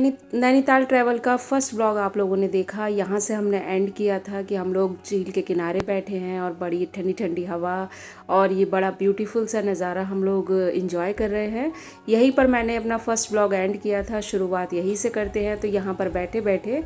Nainital travel का first blog आप लोगों ने देखा। यहाँ से हमने एंड किया था कि हम लोग झील के किनारे बैठे हैं और बड़ी ठंडी ठंडी हवा और ये बड़ा ब्यूटीफुल सा नज़ारा हम लोग इंजॉय कर रहे हैं। यहीं पर मैंने अपना फर्स्ट ब्लॉग एंड किया था, शुरुआत यहीं से करते हैं। तो यहाँ पर बैठे बैठे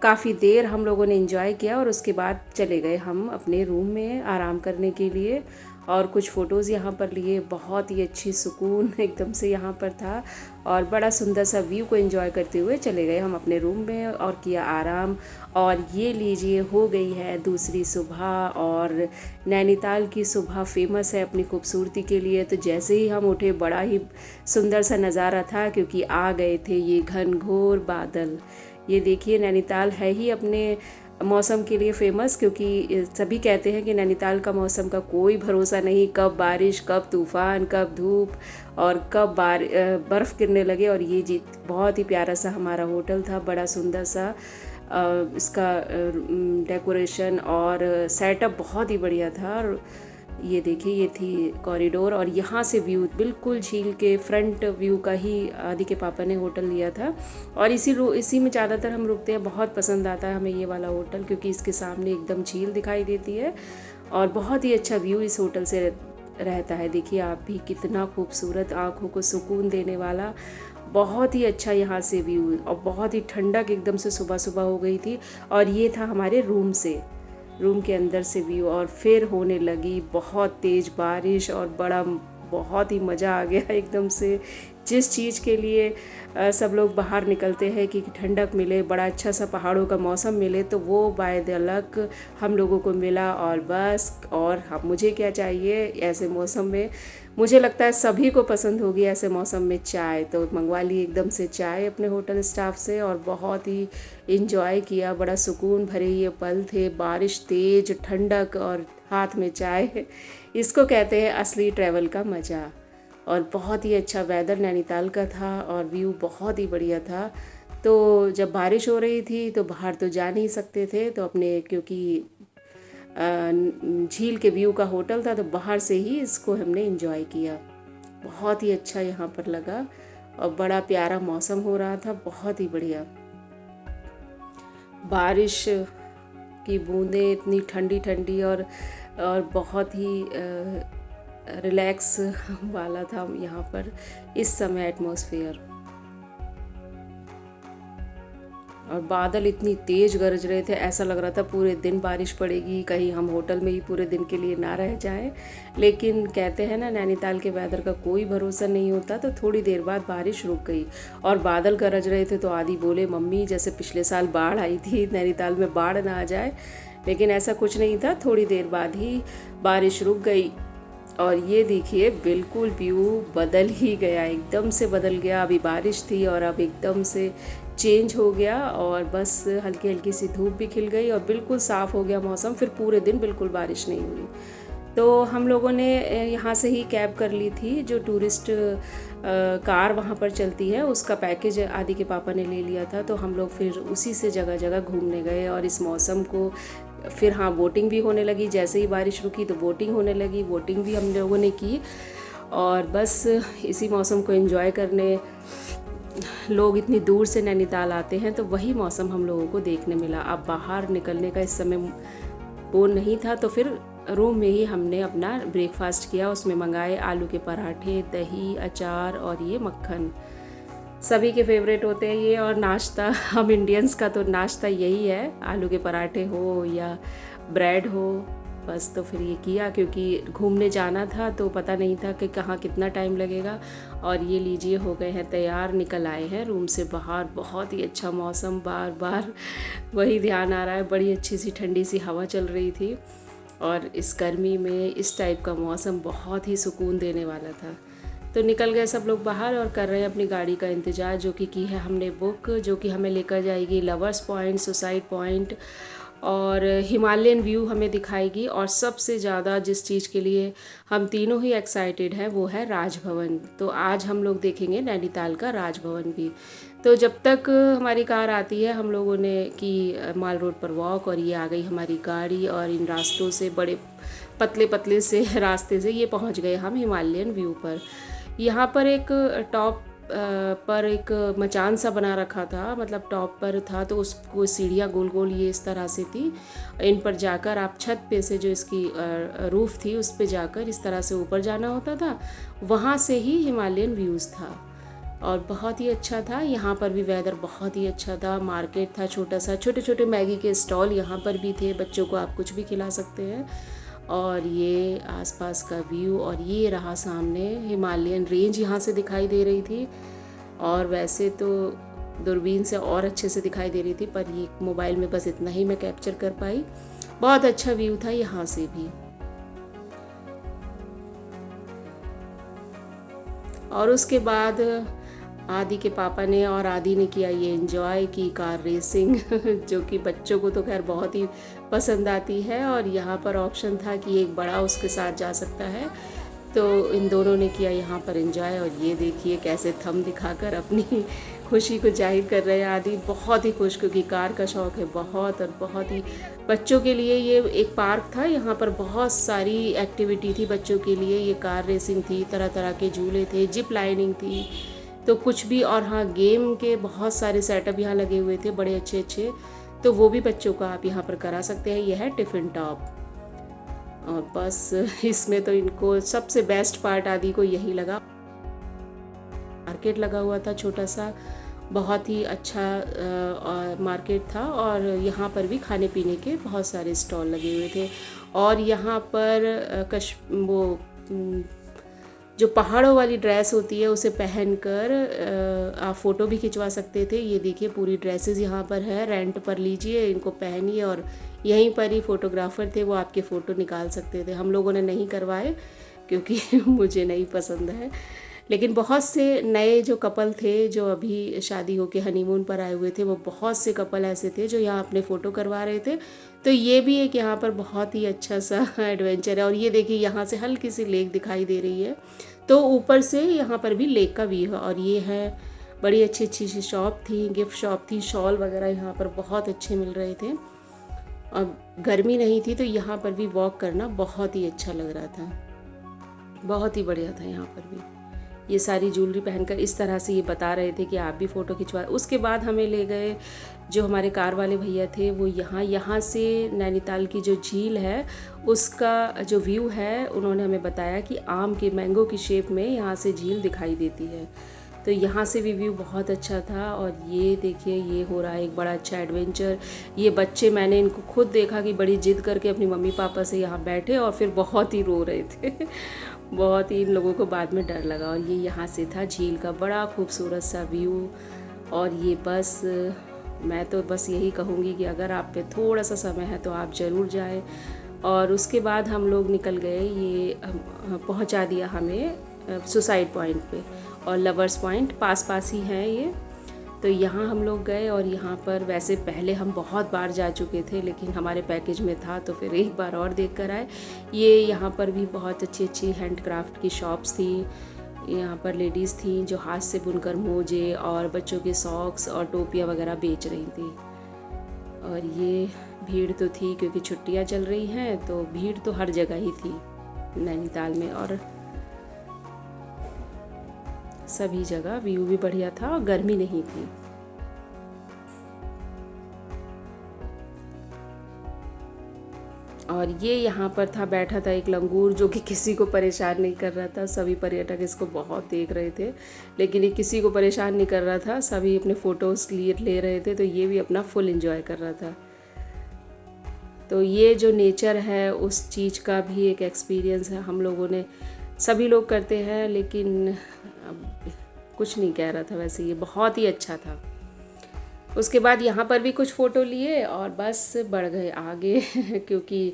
काफ़ी देर हम लोगों ने इंजॉय किया और उसके बाद चले गए हम अपने रूम में आराम करने के लिए और कुछ फ़ोटोज़ यहाँ पर लिए। बहुत ही अच्छी सुकून एकदम से यहाँ पर था और बड़ा सुंदर सा व्यू को एंजॉय करते हुए चले गए हम अपने रूम में और किया आराम। और ये लीजिए हो गई है दूसरी सुबह और नैनीताल की सुबह फेमस है अपनी खूबसूरती के लिए। तो जैसे ही हम उठे बड़ा ही सुंदर सा नज़ारा था क्योंकि आ गए थे ये घनघोर बादल। ये देखिए नैनीताल है ही अपने मौसम के लिए फेमस, क्योंकि सभी कहते हैं कि नैनीताल का मौसम का कोई भरोसा नहीं, कब बारिश, कब तूफ़ान, कब धूप और कब बर्फ़ गिरने लगे। और ये जी बहुत ही प्यारा सा हमारा होटल था, बड़ा सुंदर सा इसका डेकोरेशन और सेटअप बहुत ही बढ़िया था। और ये देखिए ये थी कॉरिडोर और यहाँ से व्यू बिल्कुल झील के फ्रंट व्यू का ही आदि के पापा ने होटल लिया था और इसी में ज़्यादातर हम रुकते हैं। बहुत पसंद आता है हमें ये वाला होटल क्योंकि इसके सामने एकदम झील दिखाई देती है और बहुत ही अच्छा व्यू इस होटल से रहता है। देखिए आप भी, कितना खूबसूरत, आँखों को सुकून देने वाला, बहुत ही अच्छा यहाँ से व्यू और बहुत ही ठंडक एकदम से सुबह सुबह हो गई थी। और ये था हमारे रूम के अंदर से व्यू और फिर होने लगी बहुत तेज़ बारिश और बहुत ही मज़ा आ गया एकदम से। जिस चीज़ के लिए सब लोग बाहर निकलते हैं कि ठंडक मिले, बड़ा अच्छा सा पहाड़ों का मौसम मिले, तो वो बाय द लक हम लोगों को मिला। और बस, और हम मुझे क्या चाहिए ऐसे मौसम में। मुझे लगता है सभी को पसंद होगी ऐसे मौसम में चाय, तो मंगवा ली एकदम से चाय अपने होटल स्टाफ से और बहुत ही इंजॉय किया। बड़ा सुकून भरे ये पल थे, बारिश, तेज ठंडक और हाथ में चाय। इसको कहते हैं असली ट्रैवल का मज़ा। और बहुत ही अच्छा वेदर नैनीताल का था और व्यू बहुत ही बढ़िया था। तो जब बारिश हो रही थी तो बाहर तो जा नहीं सकते थे, तो अपने क्योंकि झील के व्यू का होटल था तो बाहर से ही इसको हमने एंजॉय किया। बहुत ही अच्छा यहाँ पर लगा और बड़ा प्यारा मौसम हो रहा था, बहुत ही बढ़िया। बारिश की बूंदें इतनी ठंडी ठंडी और बहुत ही रिलैक्स वाला था यहाँ पर इस समय एटमॉस्फेयर। और बादल इतनी तेज़ गरज रहे थे, ऐसा लग रहा था पूरे दिन बारिश पड़ेगी, कहीं हम होटल में ही पूरे दिन के लिए ना रह जाएं। लेकिन कहते हैं ना नैनीताल के वेदर का कोई भरोसा नहीं होता, तो थोड़ी देर बाद बारिश रुक गई और बादल गरज रहे थे। तो आदि बोले मम्मी जैसे पिछले साल बाढ़ आई थी नैनीताल में, बाढ़ ना आ जाए। लेकिन ऐसा कुछ नहीं था, थोड़ी देर बाद ही बारिश रुक गई। और ये देखिए बिल्कुल व्यू बदल ही गया, एकदम से बदल गया। अभी बारिश थी और अब एकदम से चेंज हो गया और बस हल्की हल्की सी धूप भी खिल गई और बिल्कुल साफ़ हो गया मौसम। फिर पूरे दिन बिल्कुल बारिश नहीं हुई। तो हम लोगों ने यहाँ से ही कैब कर ली थी, जो टूरिस्ट कार वहाँ पर चलती है उसका पैकेज आदि के पापा ने ले लिया था। तो हम लोग फिर उसी से जगह जगह घूमने गए और इस मौसम को फिर हाँ बोटिंग भी होने लगी। जैसे ही बारिश रुकी तो बोटिंग होने लगी, बोटिंग भी हम लोगों ने की। और बस इसी मौसम को एंजॉय करने लोग इतनी दूर से नैनीताल आते हैं, तो वही मौसम हम लोगों को देखने मिला। अब बाहर निकलने का इस समय वो नहीं था, तो फिर रूम में ही हमने अपना ब्रेकफास्ट किया। उसमें मंगाए आलू के पराठे, दही, अचार और ये मक्खन। सभी के फेवरेट होते हैं ये। और नाश्ता, हम इंडियंस का तो नाश्ता यही है, आलू के पराठे हो या ब्रेड हो बस। तो फिर ये किया क्योंकि घूमने जाना था तो पता नहीं था कि कहाँ कितना टाइम लगेगा। और ये लीजिए हो गए हैं तैयार, निकल आए हैं रूम से बाहर। बहुत ही अच्छा मौसम, बार बार वही ध्यान आ रहा है। बड़ी अच्छी सी ठंडी सी हवा चल रही थी और इस गर्मी में इस टाइप का मौसम बहुत ही सुकून देने वाला था। तो निकल गए सब लोग बाहर और कर रहे हैं अपनी गाड़ी का इंतज़ार, जो कि की है हमने बुक, जो कि हमें लेकर जाएगी लवर्स पॉइंट, सुसाइड पॉइंट और हिमालयन व्यू हमें दिखाएगी। और सबसे ज़्यादा जिस चीज़ के लिए हम तीनों ही एक्साइटेड हैं वो है राजभवन। तो आज हम लोग देखेंगे नैनीताल का राजभवन भी। तो जब तक हमारी कार आती है हम लोगों ने की माल रोड पर वॉक और ये आ गई हमारी गाड़ी और इन रास्तों से, बड़े पतले पतले से रास्ते से ये पहुंच गए हम हिमालयन व्यू पर। यहाँ पर एक टॉप पर एक मचान सा बना रखा था, मतलब टॉप पर था, तो उसको सीढ़ियाँ गोल गोल ये इस तरह से थी। इन पर जाकर आप छत पे से, जो इसकी रूफ़ थी, उस पे जाकर इस तरह से ऊपर जाना होता था। वहाँ से ही हिमालयन व्यूज़ था और बहुत ही अच्छा था। यहाँ पर भी वेदर बहुत ही अच्छा था। मार्केट था छोटा सा, छोटे छोटे मैगी के स्टॉल यहाँ पर भी थे, बच्चों को आप कुछ भी खिला सकते हैं। और ये आसपास का व्यू, और ये रहा सामने हिमालयन रेंज यहाँ से दिखाई दे रही थी। और वैसे तो दूरबीन से और अच्छे से दिखाई दे रही थी, पर ये मोबाइल में बस इतना ही मैं कैप्चर कर पाई। बहुत अच्छा व्यू था यहाँ से भी। और उसके बाद आदि के पापा ने और आदि ने किया ये एंजॉय की कार रेसिंग जो कि बच्चों को तो खैर बहुत ही पसंद आती है। और यहाँ पर ऑप्शन था कि एक बड़ा उसके साथ जा सकता है, तो इन दोनों ने किया यहाँ पर एंजॉय। और ये देखिए कैसे थंब दिखाकर अपनी खुशी को जाहिर कर रहे हैं। आदि बहुत ही खुश, क्योंकि कार का शौक़ है बहुत, और बहुत ही बच्चों के लिए ये एक पार्क था। यहाँ पर बहुत सारी एक्टिविटी थी बच्चों के लिए। ये कार रेसिंग थी, तरह तरह के झूले थे, जिप लाइनिंग थी, तो कुछ भी। और हाँ, गेम के बहुत सारे सेटअप यहाँ लगे हुए थे, बड़े अच्छे अच्छे, तो वो भी बच्चों को आप यहाँ पर करा सकते हैं। यह है टिफ़िन टॉप। और बस इसमें तो इनको सबसे बेस्ट पार्ट आदि को यही लगा। मार्केट लगा हुआ था छोटा सा, बहुत ही अच्छा मार्केट था। और यहाँ पर भी खाने पीने के बहुत सारे स्टॉल लगे हुए थे। और यहाँ पर जो पहाड़ों वाली ड्रेस होती है उसे पहनकर आप फ़ोटो भी खिंचवा सकते थे। ये देखिए पूरी ड्रेसेस यहाँ पर है, रेंट पर लीजिए, इनको पहनिए, और यहीं पर ही फ़ोटोग्राफ़र थे, वो आपके फ़ोटो निकाल सकते थे। हम लोगों ने नहीं करवाए क्योंकि मुझे नहीं पसंद है। लेकिन बहुत से नए जो कपल थे, जो अभी शादी होके हनीमून पर आए हुए थे, वो बहुत से कपल ऐसे थे जो यहाँ अपने फ़ोटो करवा रहे थे। तो ये भी एक यहाँ पर बहुत ही अच्छा सा एडवेंचर है। और ये देखिए यहाँ से हल्की सी लेक दिखाई दे रही है, तो ऊपर से यहाँ पर भी लेक का व्यू है। और ये है, बड़ी अच्छी अच्छी सी शॉप थी, गिफ्ट शॉप थी, शॉल वगैरह यहाँ पर बहुत अच्छे मिल रहे थे। और गर्मी नहीं थी, तो यहाँ पर भी वॉक करना बहुत ही अच्छा लग रहा था, बहुत ही बढ़िया था। यहाँ पर भी ये सारी ज्वेलरी पहनकर इस तरह से ये बता रहे थे कि आप भी फ़ोटो खिंचवा। उसके बाद हमें ले गए, जो हमारे कार वाले भैया थे, वो यहाँ से नैनीताल की जो झील है उसका जो व्यू है, उन्होंने हमें बताया कि आम के मैंगो की शेप में यहाँ से झील दिखाई देती है। तो यहाँ से भी व्यू बहुत अच्छा था। और ये देखिए, ये हो रहा है एक बड़ा अच्छा एडवेंचर। ये बच्चे, मैंने इनको खुद देखा कि बड़ी जिद करके अपनी मम्मी पापा से यहाँ बैठे और फिर बहुत ही रो रहे थे बहुत ही इन लोगों को बाद में डर लगा। और ये यहाँ से था झील का बड़ा खूबसूरत सा व्यू। और ये बस, मैं तो बस यही कहूँगी कि अगर आप पे थोड़ा सा समय है तो आप ज़रूर जाएं। और उसके बाद हम लोग निकल गए, ये पहुँचा दिया हमें सुसाइड पॉइंट पे, और लवर्स पॉइंट पास पास ही है ये। तो यहाँ हम लोग गए, और यहाँ पर वैसे पहले हम बहुत बार जा चुके थे, लेकिन हमारे पैकेज में था तो फिर एक बार और देख कर आए। ये यहाँ पर भी बहुत अच्छी अच्छी हैंडक्राफ्ट की शॉप्स थी। यहाँ पर लेडीज़ थी जो हाथ से बुनकर मोजे और बच्चों के सॉक्स और टोपियाँ वगैरह बेच रही थी। और ये भीड़ तो थी, क्योंकि छुट्टियाँ चल रही हैं, तो भीड़ तो हर जगह ही थी नैनीताल में। और सभी जगह व्यू भी बढ़िया था और गर्मी नहीं थी। और ये यहाँ पर था, बैठा था एक लंगूर, जो कि किसी को परेशान नहीं कर रहा था। सभी पर्यटक इसको बहुत देख रहे थे, लेकिन ये किसी को परेशान नहीं कर रहा था, सभी अपने फ़ोटोज़ ले रहे थे। तो ये भी अपना फुल एंजॉय कर रहा था। तो ये जो नेचर है उस चीज़ का भी एक एक्सपीरियंस है। हम लोगों ने, सभी लोग करते हैं, लेकिन अब कुछ नहीं कह रहा था। वैसे ये बहुत ही अच्छा था। उसके बाद यहाँ पर भी कुछ फ़ोटो लिए और बस बढ़ गए आगे क्योंकि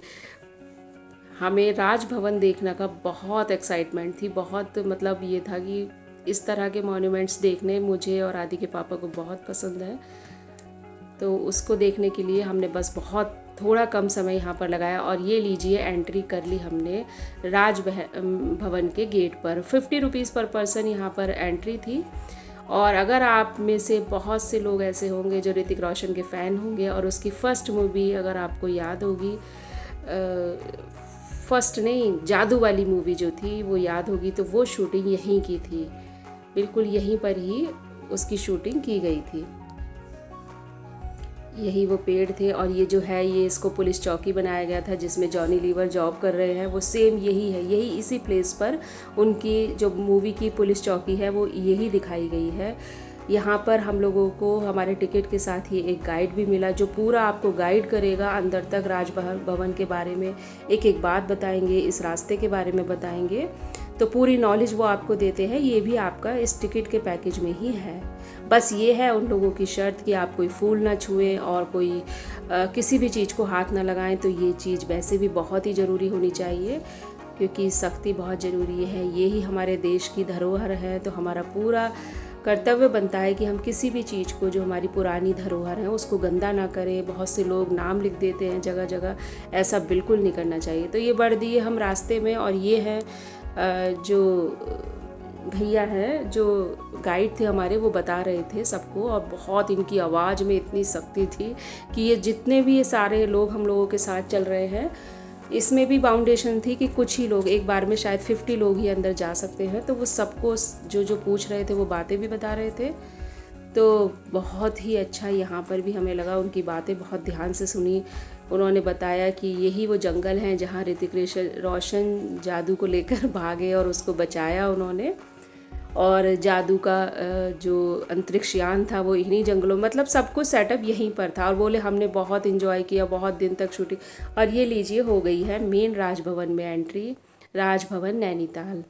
हमें राजभवन देखने का बहुत एक्साइटमेंट थी। बहुत, मतलब ये था कि इस तरह के मॉन्यूमेंट्स देखने मुझे और आदि के पापा को बहुत पसंद है। तो उसको देखने के लिए हमने बस बहुत थोड़ा कम समय यहाँ पर लगाया। और ये लीजिए, एंट्री कर ली हमने राजभवन के गेट पर। 50 रुपीज़ पर पर्सन यहाँ पर एंट्री थी। और अगर आप में से बहुत से लोग ऐसे होंगे जो ऋतिक रोशन के फ़ैन होंगे और उसकी फ़र्स्ट मूवी अगर आपको याद होगी, फर्स्ट नहीं, जादू वाली मूवी जो थी वो याद होगी, तो वो शूटिंग यहीं की थी, बिल्कुल यहीं पर ही उसकी शूटिंग की गई थी। यही वो पेड़ थे और ये जो है ये इसको पुलिस चौकी बनाया गया था जिसमें जॉनी लीवर जॉब कर रहे हैं, वो सेम यही है, यही इसी प्लेस पर उनकी जो मूवी की पुलिस चौकी है वो यही दिखाई गई है। यहाँ पर हम लोगों को हमारे टिकट के साथ ही एक गाइड भी मिला जो पूरा आपको गाइड करेगा अंदर तक, राजभवन के बारे में एक एक बात बताएंगे, इस रास्ते के बारे में बताएंगे, तो पूरी नॉलेज वो आपको देते हैं। ये भी आपका इस टिकट के पैकेज में ही है। बस ये है उन लोगों की शर्त कि आप कोई फूल ना छुएं और कोई किसी भी चीज़ को हाथ ना लगाएं। तो ये चीज़ वैसे भी बहुत ही ज़रूरी होनी चाहिए क्योंकि सख्ती बहुत ज़रूरी है। ये ही हमारे देश की धरोहर है, तो हमारा पूरा कर्तव्य बनता है कि हम किसी भी चीज़ को जो हमारी पुरानी धरोहर है उसको गंदा ना करें। बहुत से लोग नाम लिख देते हैं जगह जगह, ऐसा बिल्कुल नहीं करना चाहिए। तो ये बढ़ दिए हम रास्ते में और ये है जो भैया हैं जो गाइड थे हमारे, वो बता रहे थे सबको और बहुत इनकी आवाज़ में इतनी शक्ति थी कि ये जितने भी ये सारे लोग हम लोगों के साथ चल रहे हैं इसमें भी बाउंडेशन थी कि कुछ ही लोग, एक बार में शायद 50 लोग ही अंदर जा सकते हैं। तो वो सबको जो जो पूछ रहे थे वो बातें भी बता रहे थे। तो बहुत ही अच्छा यहाँ पर भी हमें लगा, उनकी बातें बहुत ध्यान से सुनी। उन्होंने बताया कि यही वो जंगल हैं जहाँ ऋतिक रोशन जादू को लेकर भागे और उसको बचाया उन्होंने, और जादू का जो अंतरिक्ष यान था वो इन्हीं जंगलों, मतलब सब कुछ सेटअप यहीं पर था। और बोले हमने बहुत इन्जॉय किया, बहुत दिन तक शूटिंग। और ये लीजिए हो गई है मेन राजभवन में एंट्री, राजभवन नैनीताल।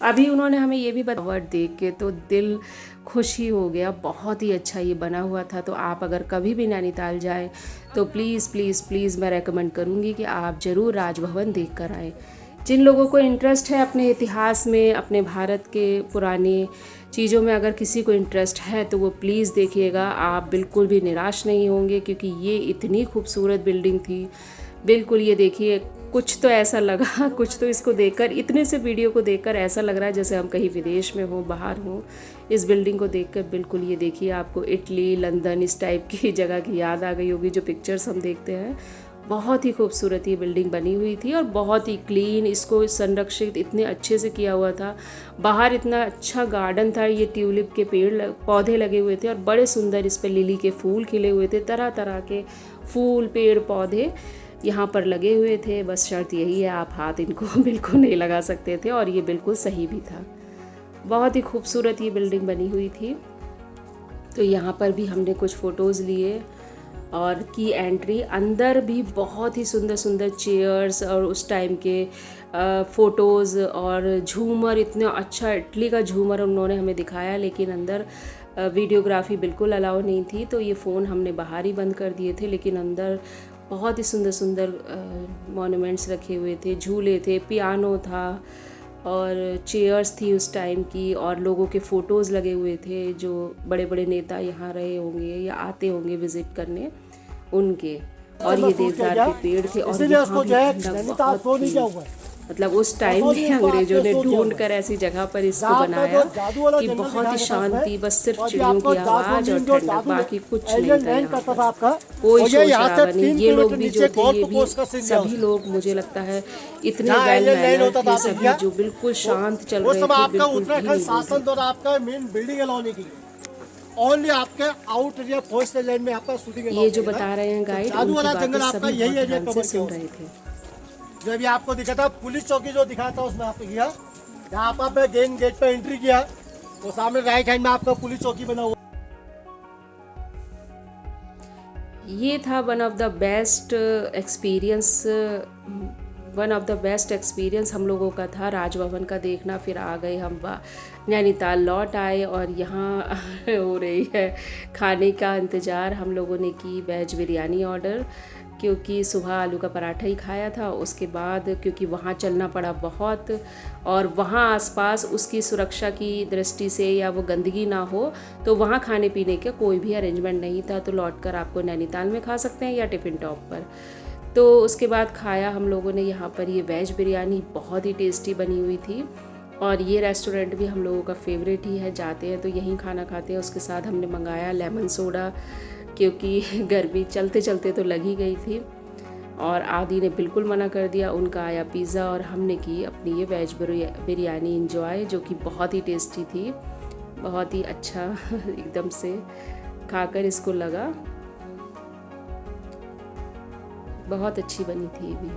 अभी उन्होंने हमें ये भी बताया, देख के तो दिल खुश ही हो गया, बहुत ही अच्छा ये बना हुआ था। तो आप अगर कभी भी नैनीताल जाएं तो प्लीज़ प्लीज़ प्लीज़ मैं रेकमेंड करूँगी कि आप ज़रूर राजभवन देख कर आएँ। जिन लोगों को इंटरेस्ट है अपने इतिहास में, अपने भारत के पुराने चीज़ों में, अगर किसी को इंटरेस्ट है तो वो प्लीज़ देखिएगा, आप बिल्कुल भी निराश नहीं होंगे क्योंकि ये इतनी खूबसूरत बिल्डिंग थी। बिल्कुल ये देखिए, कुछ तो ऐसा लगा, कुछ तो इसको देखकर, इतने से वीडियो को देखकर ऐसा लग रहा है जैसे हम कहीं विदेश में हो, बाहर हो। इस बिल्डिंग को देखकर बिल्कुल ये देखिए, आपको इटली, लंदन इस टाइप की जगह की याद आ गई होगी जो पिक्चर्स हम देखते हैं। बहुत ही खूबसूरत ये बिल्डिंग बनी हुई थी और बहुत ही क्लीन, इसको संरक्षित इतने अच्छे से किया हुआ था। बाहर इतना अच्छा गार्डन था, ये ट्यूलिप के पेड़ पौधे लगे हुए थे और बड़े सुंदर इस पर लिली के फूल खिले हुए थे। तरह तरह के फूल, पेड़, पौधे यहाँ पर लगे हुए थे। बस शर्त यही है, आप हाथ इनको बिल्कुल नहीं लगा सकते थे और ये बिल्कुल सही भी था। बहुत ही खूबसूरत ये बिल्डिंग बनी हुई थी। तो यहाँ पर भी हमने कुछ फ़ोटोज़ लिए और की एंट्री। अंदर भी बहुत ही सुंदर सुंदर चेयर्स और उस टाइम के फ़ोटोज़ और झूमर, इतना अच्छा इटली का झूमर उन्होंने हमें दिखाया, लेकिन अंदर वीडियोग्राफी बिल्कुल अलाउ नहीं थी। तो ये फ़ोन हमने बाहर ही बंद कर दिए थे, लेकिन अंदर बहुत ही सुंदर सुंदर मॉन्यूमेंट्स रखे हुए थे, झूले थे, पियानो था और चेयर्स थी उस टाइम की, और लोगों के फ़ोटोज़ लगे हुए थे जो बड़े बड़े नेता यहाँ रहे होंगे या आते होंगे विज़िट करने उनके। और ये देवदार के पेड़ थे और यहाँ भी ठंडक बहुत थी। मतलब उस टाइम में अंग्रेज़ों ने ढूंढ कर ऐसी जगह पर इसको बनाया कि बहुत ही शांति, बस सिर्फ चिड़ियों की आवाज़ और ठंडक, बाकी कुछ नहीं था यहाँ पर। कोई शोर शराबा नहीं। ये लोग भी जो थे, ये भी सभी लोग मुझे लगता है इतने वेल मैनर्ड थे सभी, जो बिल्कुल शांत चल रहे थे, बिल्कुल भी नहीं शासन द्वारा आपका मेन बिल्डिंग अलाउ नहीं की ओनली आपके आउट एरिया फॉरेस्ट लैंड में आपका शूटिंग। ये जो बता रहे हैं गाइड, जादू वाला जंगल आपका यही एरिया कवर कवर सुन रहे थे। जो अभी आपको दिखा था पुलिस चौकी जो दिखाया था उसमें आपने किया, यहाँ पर आपने गेट पे एंट्री किया तो सामने राइट हैंड में आपका पुलिस चौकी बना हुआ। ये था one of the best experience हम लोगों का था राजभवन का देखना। फिर आ गए हम नैनीताल लौट आए और यहाँ हो रही है खाने का इंतज़ार। हम लोगों ने की वेज बिरयानी ऑर्डर, क्योंकि सुबह आलू का पराठा ही खाया था। उसके बाद क्योंकि वहाँ चलना पड़ा बहुत, और वहाँ आसपास उसकी सुरक्षा की दृष्टि से या वो गंदगी ना हो, तो वहाँ खाने पीने का कोई भी अरेंजमेंट नहीं था। तो लौटकर आपको नैनीताल में खा सकते हैं या टिफ़िन टॉप पर। तो उसके बाद खाया हम लोगों ने यहाँ पर ये वेज बिरयानी, बहुत ही टेस्टी बनी हुई थी। और ये रेस्टोरेंट भी हम लोगों का फेवरेट ही है, जाते हैं तो यहीं खाना खाते हैं। उसके साथ हमने मंगाया लेमन सोडा, क्योंकि गर्मी चलते चलते तो लग ही गई थी। और आदि ने बिल्कुल मना कर दिया। उनका आया पिज़्ज़ा और हमने की अपनी ये वेज बिरयानी इंजॉय, जो कि बहुत ही टेस्टी थी, बहुत ही अच्छा एकदम से खाकर इसको लगा बहुत अच्छी बनी थी ये भी।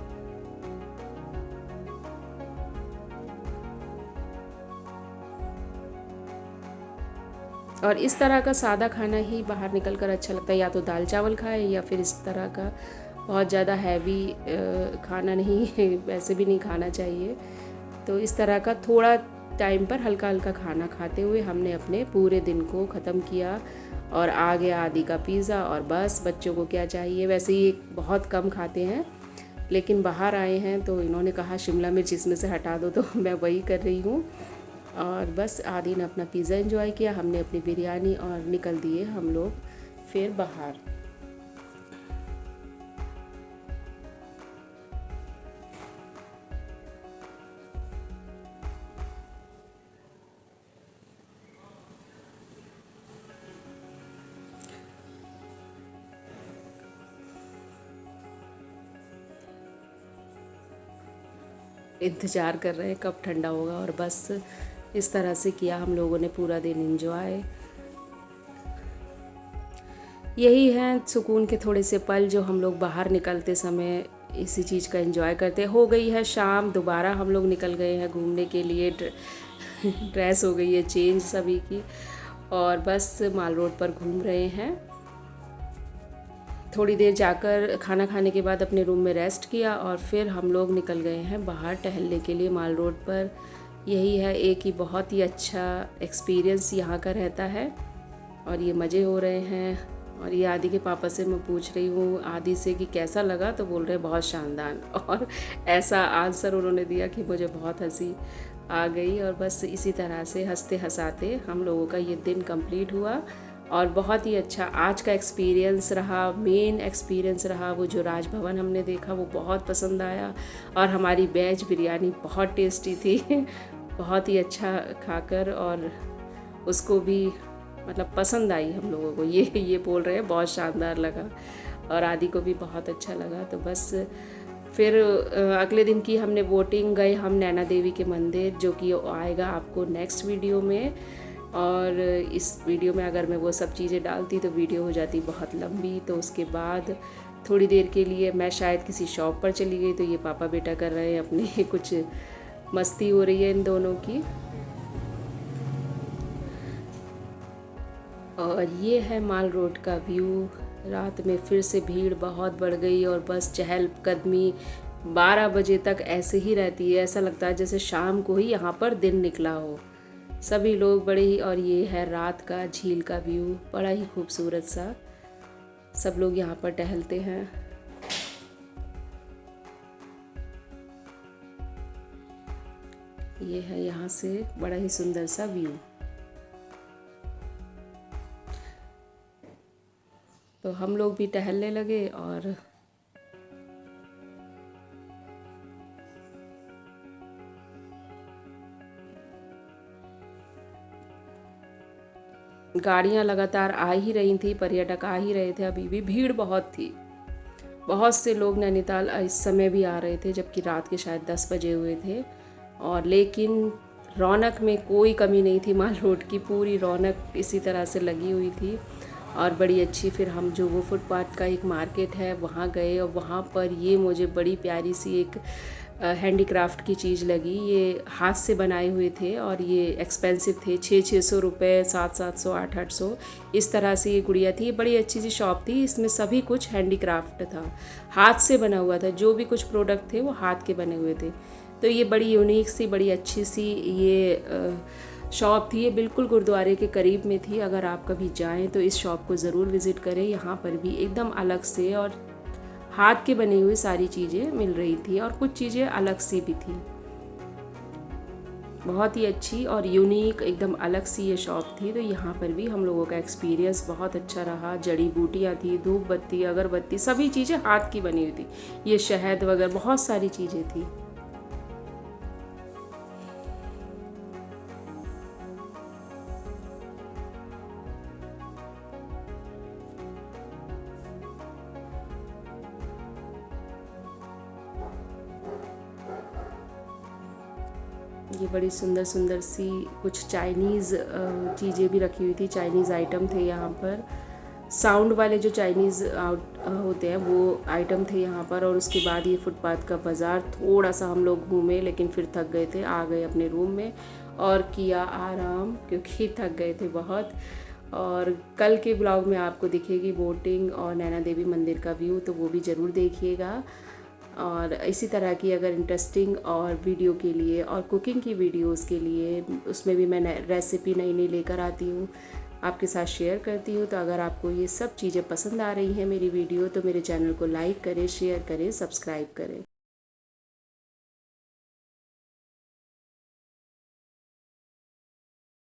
और इस तरह का सादा खाना ही बाहर निकल कर अच्छा लगता है, या तो दाल चावल खाए या फिर इस तरह का बहुत ज़्यादा हैवी खाना नहीं वैसे भी नहीं खाना चाहिए। तो इस तरह का थोड़ा टाइम पर हल्का हल्का खाना खाते हुए हमने अपने पूरे दिन को ख़त्म किया। और आ गया आदि का पिज़्ज़ा, और बस बच्चों को क्या चाहिए, वैसे ही बहुत कम खाते हैं, लेकिन बाहर आए हैं तो इन्होंने कहा शिमला मिर्च इसमें से हटा दो, तो मैं वही कर रही हूँ। और बस आदि ने अपना पिज़्ज़ा एंजॉय किया, हमने अपनी बिरयानी, और निकल दिए हम लोग फिर बाहर। इंतज़ार कर रहे हैं कब ठंडा होगा, और बस इस तरह से किया हम लोगों ने पूरा दिन एंजॉय। यही हैं सुकून के थोड़े से पल जो हम लोग बाहर निकलते समय इसी चीज़ का एंजॉय करते। हो गई है शाम, दोबारा हम लोग निकल गए हैं घूमने के लिए। ड्रेस हो गई है चेंज सभी की, और बस माल रोड पर घूम रहे हैं। थोड़ी देर जाकर खाना खाने के बाद अपने रूम में रेस्ट किया, और फिर हम लोग निकल गए हैं बाहर टहलने के लिए माल रोड पर। यही है एक ही बहुत ही अच्छा एक्सपीरियंस यहाँ का रहता है, और ये मज़े हो रहे हैं। और ये आदि के पापा से मैं पूछ रही हूँ आदि से कि कैसा लगा, तो बोल रहे हैं बहुत शानदार, और ऐसा आंसर उन्होंने दिया कि मुझे बहुत हंसी आ गई। और बस इसी तरह से हंसते हंसाते हम लोगों का ये दिन कंप्लीट हुआ, और बहुत ही अच्छा आज का एक्सपीरियंस रहा। मेन एक्सपीरियंस रहा वो जो राजभवन हमने देखा, वो बहुत पसंद आया, और हमारी वेज बिरयानी बहुत टेस्टी थी बहुत ही अच्छा खाकर, और उसको भी मतलब पसंद आई हम लोगों को। ये बोल रहे हैं बहुत शानदार लगा, और आदि को भी बहुत अच्छा लगा। तो बस फिर अगले दिन की हमने वोटिंग, गए हम नैना देवी के मंदिर, जो कि आएगा आपको नेक्स्ट वीडियो में। और इस वीडियो में अगर मैं वो सब चीज़ें डालती तो वीडियो हो जाती बहुत लंबी। तो उसके बाद थोड़ी देर के लिए मैं शायद किसी शॉप पर चली गई, तो ये पापा बेटा कर रहे हैं अपने कुछ मस्ती हो रही है इन दोनों की। और ये है माल रोड का व्यू। रात में फिर से भीड़ बहुत बढ़ गई, और बस चहलकदमी 12 बजे तक ऐसे ही रहती है। ऐसा लगता है जैसे शाम को ही यहाँ पर दिन निकला हो। सभी लोग बड़े ही, और ये है रात का झील का व्यू, बड़ा ही खूबसूरत सा। सब लोग यहाँ पर टहलते हैं। ये है यहाँ से बड़ा ही सुंदर सा व्यू। तो हम लोग भी टहलने लगे, और गाड़ियाँ लगातार आ ही रही थी, पर्यटक आ ही रहे थे। अभी भी भीड़ बहुत थी, बहुत से लोग नैनीताल इस समय भी आ रहे थे, जबकि रात के शायद 10 बजे हुए थे। और लेकिन रौनक में कोई कमी नहीं थी, माल रोड की पूरी रौनक इसी तरह से लगी हुई थी, और बड़ी अच्छी। फिर हम जो वो फुटपाथ का एक मार्केट है वहाँ गए, और वहाँ पर ये मुझे बड़ी प्यारी सी एक हैंडीक्राफ्ट की चीज़ लगी। ये हाथ से बनाए हुए थे, और ये एक्सपेंसिव थे, 600 रुपये, 700, 800 इस तरह से ये गुड़िया थी। ये बड़ी अच्छी सी शॉप थी, इसमें सभी कुछ हैंडीक्राफ्ट था, हाथ से बना हुआ था। जो भी कुछ प्रोडक्ट थे वो हाथ के बने हुए थे। तो ये बड़ी यूनिक सी, बड़ी अच्छी सी ये शॉप थी। ये बिल्कुल गुरुद्वारे के करीब में थी। अगर आप कभी जाएं तो इस शॉप को ज़रूर विज़िट करें। यहाँ पर भी एकदम अलग से और हाथ के बनी हुई सारी चीज़ें मिल रही थी, और कुछ चीज़ें अलग सी भी थी। बहुत ही अच्छी और यूनिक एकदम अलग सी ये शॉप थी। तो यहाँ पर भी हम लोगों का एक्सपीरियंस बहुत अच्छा रहा। जड़ी बूटियाँ थी, धूप बत्ती, अगरबत्ती, सभी चीज़ें हाथ की बनी हुई थी। ये शहद वगैरह बहुत सारी चीज़ें थी। ये बड़ी सुंदर सुंदर सी कुछ चाइनीज़ चीज़ें भी रखी हुई थी, चाइनीज़ आइटम थे यहाँ पर। साउंड वाले जो चाइनीज़ होते हैं वो आइटम थे यहाँ पर। और उसके बाद ये फुटपाथ का बाज़ार थोड़ा सा हम लोग घूमे, लेकिन फिर थक गए थे, आ गए अपने रूम में और किया आराम, क्योंकि थक गए थे बहुत। और कल के ब्लॉग में आपको दिखेगी बोटिंग और नैना देवी मंदिर का व्यू, तो वो भी ज़रूर देखिएगा। और इसी तरह की अगर इंटरेस्टिंग और वीडियो के लिए और कुकिंग की वीडियोस के लिए, उसमें भी मैं रेसिपी नई नई लेकर आती हूँ, आपके साथ शेयर करती हूँ। तो अगर आपको ये सब चीज़ें पसंद आ रही हैं मेरी वीडियो, तो मेरे चैनल को लाइक करें, शेयर करें, सब्सक्राइब करें।